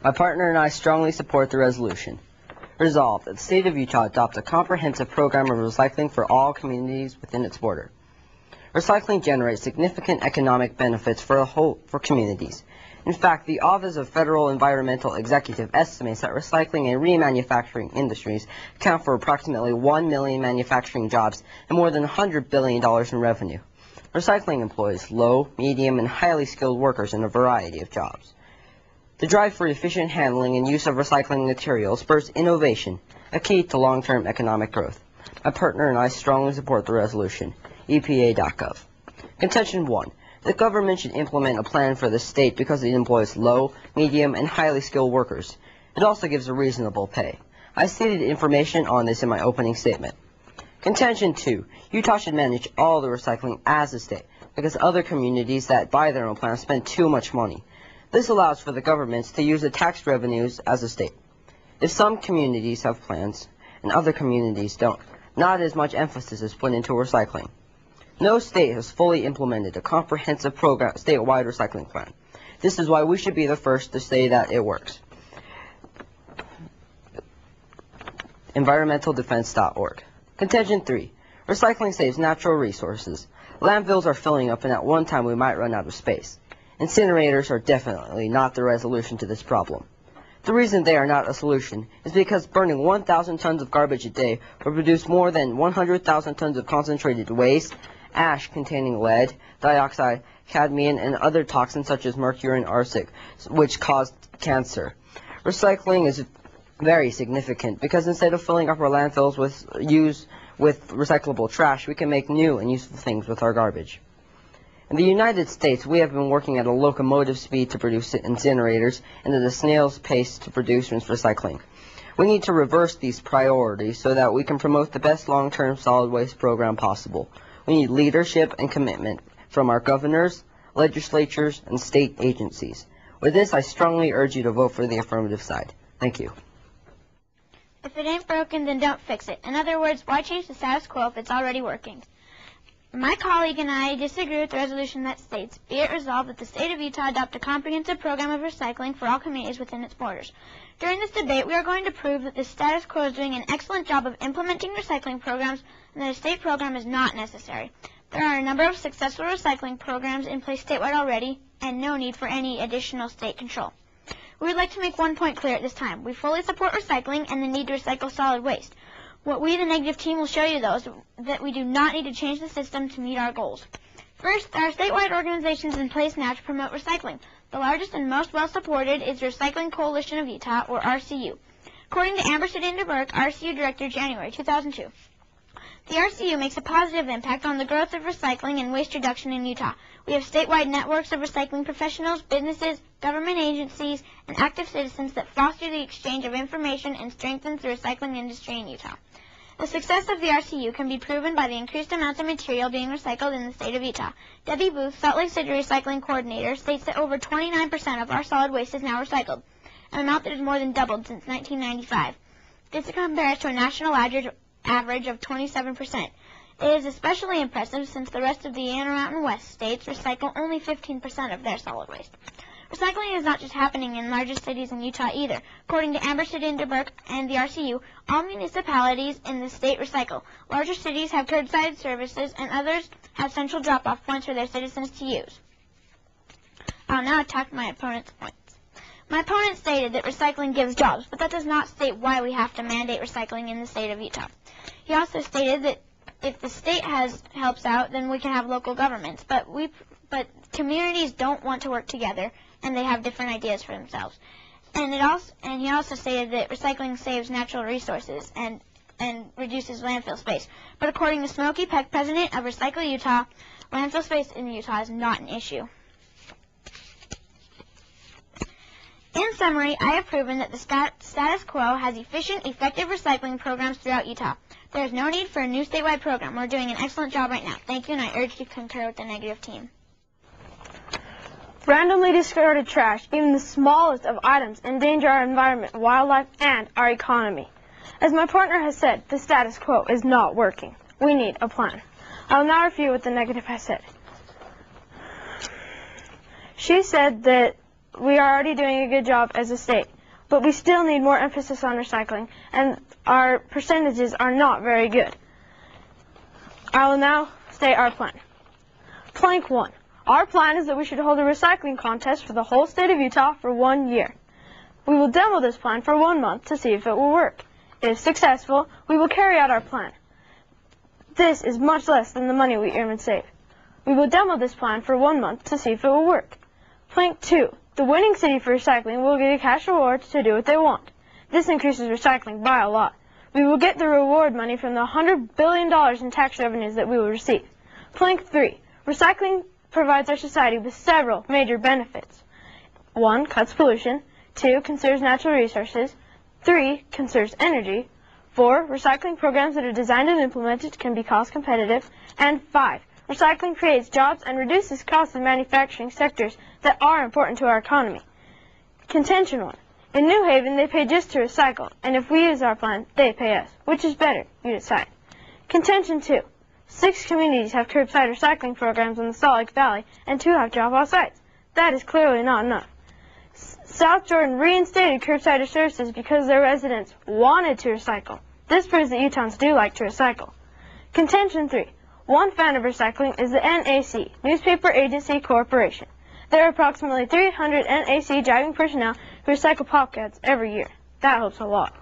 My partner and I strongly support the resolution. Resolved that the state of Utah adopt a comprehensive program of recycling for all communities within its border. Recycling generates significant economic benefits for communities. In fact, the Office of Federal Environmental Executive estimates that recycling and remanufacturing industries account for approximately 1 million manufacturing jobs and more than $100 billion in revenue. Recycling employs low, medium, and highly skilled workers in a variety of jobs. The drive for efficient handling and use of recycling materials spurs innovation, a key to long-term economic growth. My partner and I strongly support the resolution. EPA.gov. Contention 1. The government should implement a plan for the state because it employs low, medium, and highly skilled workers. It also gives a reasonable pay. I stated information on this in my opening statement. Contention 2. Utah should manage all the recycling as a state because other communities that buy their own plants spend too much money. This allows for the governments to use the tax revenues as a state. If some communities have plans and other communities don't, not as much emphasis is put into recycling. No state has fully implemented a comprehensive statewide recycling plan. This is why we should be the first to say that it works. EnvironmentalDefense.org. Contention 3. Recycling saves natural resources. Landfills are filling up, and at one time we might run out of space. Incinerators are definitely not the resolution to this problem. The reason they are not a solution is because burning 1,000 tons of garbage a day will produce more than 100,000 tons of concentrated waste, ash containing lead, dioxide, cadmium, and other toxins such as mercury and arsenic, which cause cancer. Recycling is very significant because instead of filling up our landfills with recyclable trash, we can make new and useful things with our garbage. In the United States, we have been working at a locomotive speed to produce incinerators and at a snail's pace to produce recycling. We need to reverse these priorities so that we can promote the best long-term solid waste program possible. We need leadership and commitment from our governors, legislatures, and state agencies. With this, I strongly urge you to vote for the affirmative side. Thank you. If it ain't broken, then don't fix it. In other words, why change the status quo if it's already working? My colleague and I disagree with the resolution that states, be it resolved that the state of Utah adopt a comprehensive program of recycling for all communities within its borders. During this debate, we are going to prove that the status quo is doing an excellent job of implementing recycling programs and that a state program is not necessary. There are a number of successful recycling programs in place statewide already, and no need for any additional state control. We would like to make one point clear at this time. We fully support recycling and the need to recycle solid waste. What we, the negative team, will show you, though, is that we do not need to change the system to meet our goals. First, there are statewide organizations in place now to promote recycling. The largest and most well-supported is Recycling Coalition of Utah, or RCU. According to Amber Sedinda Burke, RCU Director, January 2002, the RCU makes a positive impact on the growth of recycling and waste reduction in Utah. We have statewide networks of recycling professionals, businesses, government agencies, and active citizens that foster the exchange of information and strengthens the recycling industry in Utah. The success of the RCU can be proven by the increased amounts of material being recycled in the state of Utah. Debbie Booth, Salt Lake City Recycling Coordinator, states that over 29% of our solid waste is now recycled, an amount that has more than doubled since 1995. This compares to a national average of 27%. It is especially impressive since the rest of the Intermountain West states recycle only 15% of their solid waste. Recycling is not just happening in larger cities in Utah either. According to Amber Sedinda Burke and the RCU, all municipalities in the state recycle. Larger cities have curbside services, and others have central drop-off points for their citizens to use. I'll now attack my opponent's points. My opponent stated that recycling gives jobs, but that does not state why we have to mandate recycling in the state of Utah. He also stated that if the state helps out, then we can have local governments, but communities don't want to work together, and they have different ideas for themselves. And he also stated that recycling saves natural resources and reduces landfill space. But according to Smokey Peck, president of Recycle Utah, landfill space in Utah is not an issue. In summary, I have proven that the status quo has efficient, effective recycling programs throughout Utah. There is no need for a new statewide program. We're doing an excellent job right now. Thank you, and I urge you to concur with the negative team. Randomly discarded trash, even the smallest of items, endanger our environment, wildlife, and our economy. As my partner has said, the status quo is not working. We need a plan. I will now refute what the negative has said. She said that we are already doing a good job as a state, but we still need more emphasis on recycling, and our percentages are not very good. I will now state our plan. Plank 1. Our plan is that we should hold a recycling contest for the whole state of Utah for 1 year. We will demo this plan for 1 month to see if it will work. If successful, we will carry out our plan. This is much less than the money we earn and save. We will demo this plan for 1 month to see if it will work. Plank 2. The winning city for recycling will get a cash reward to do what they want. This increases recycling by a lot. We will get the reward money from the $100 billion in tax revenues that we will receive. Plank 3. Recycling provides our society with several major benefits. 1. Cuts pollution. 2. Conserves natural resources. 3. Conserves energy. 4. Recycling programs that are designed and implemented can be cost competitive. And 5. Recycling creates jobs and reduces costs in manufacturing sectors that are important to our economy. Contention 1. In New Haven, they pay just to recycle, and if we use our plan, they pay us. Which is better? You decide. Contention 2. 6 communities have curbside recycling programs in the Salt Lake Valley, and 2 have drop-off sites. That is clearly not enough. South Jordan reinstated curbside services because their residents wanted to recycle. This proves that Utahns do like to recycle. Contention 3. One fan of recycling is the NAC, Newspaper Agency Corporation. There are approximately 300 NAC driving personnel who recycle pockets every year. That helps a lot.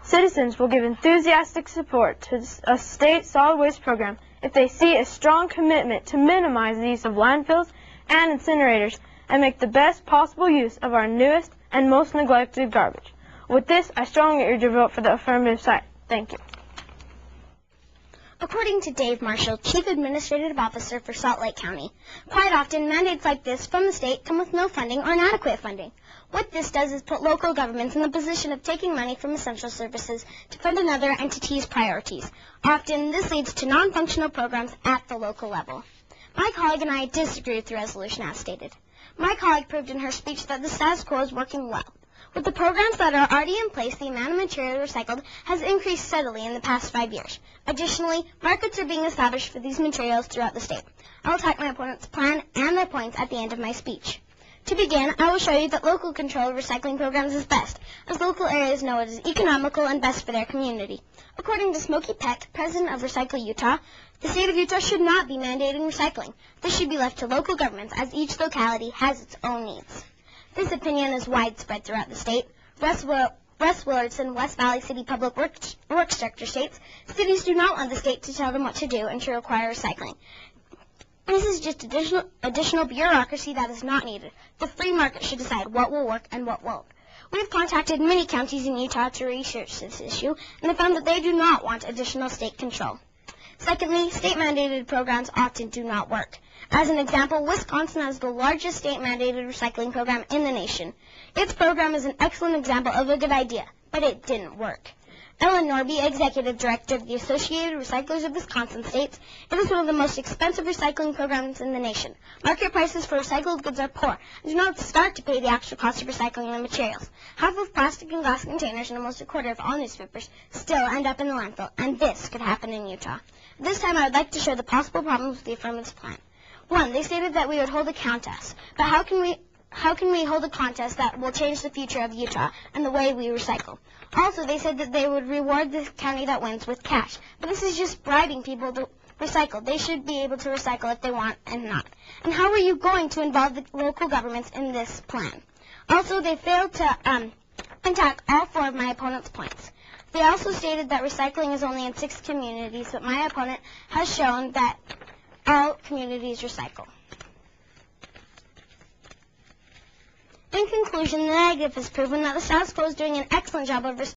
Citizens will give enthusiastic support to a state solid waste program if they see a strong commitment to minimize the use of landfills and incinerators and make the best possible use of our newest and most neglected garbage. With this, I strongly urge your vote for the affirmative side. Thank you. According to Dave Marshall, Chief Administrative Officer for Salt Lake County, quite often mandates like this from the state come with no funding or inadequate funding. What this does is put local governments in the position of taking money from essential services to fund another entity's priorities. Often, this leads to non-functional programs at the local level. My colleague and I disagree with the resolution as stated. My colleague proved in her speech that the status quo is working well. With the programs that are already in place, the amount of material recycled has increased steadily in the past 5 years. Additionally, markets are being established for these materials throughout the state. I will attack my opponent's plan and their points at the end of my speech. To begin, I will show you that local control of recycling programs is best, as local areas know it is economical and best for their community. According to Smokey Peck, president of Recycle Utah, the state of Utah should not be mandating recycling. This should be left to local governments, as each locality has its own needs. This opinion is widespread throughout the state. Russ Willardson, West Valley City Public Works Director, states, cities do not want the state to tell them what to do and to require recycling. This is just additional bureaucracy that is not needed. The free market should decide what will work and what won't. We have contacted many counties in Utah to research this issue, and have found that they do not want additional state control. Secondly, state-mandated programs often do not work. As an example, Wisconsin has the largest state-mandated recycling program in the nation. Its program is an excellent example of a good idea, but it didn't work. Ellen Norby, Executive Director of the Associated Recyclers of Wisconsin, states, "It is one of the most expensive recycling programs in the nation. Market prices for recycled goods are poor and do not start to pay the actual cost of recycling the materials. Half of plastic and glass containers and almost a quarter of all newspapers still end up in the landfill, and this could happen in Utah." This time I would like to show the possible problems with the affirmative plan. 1, they stated that we would hold a contest, but how can we hold a contest that will change the future of Utah and the way we recycle? Also, they said that they would reward the county that wins with cash, but this is just bribing people to recycle. They should be able to recycle if they want and not. And how are you going to involve the local governments in this plan? Also, they failed to attack all 4 of my opponent's points. They also stated that recycling is only in 6 communities, but my opponent has shown that all communities recycle. In conclusion, the negative has proven that the status quo is doing an excellent job of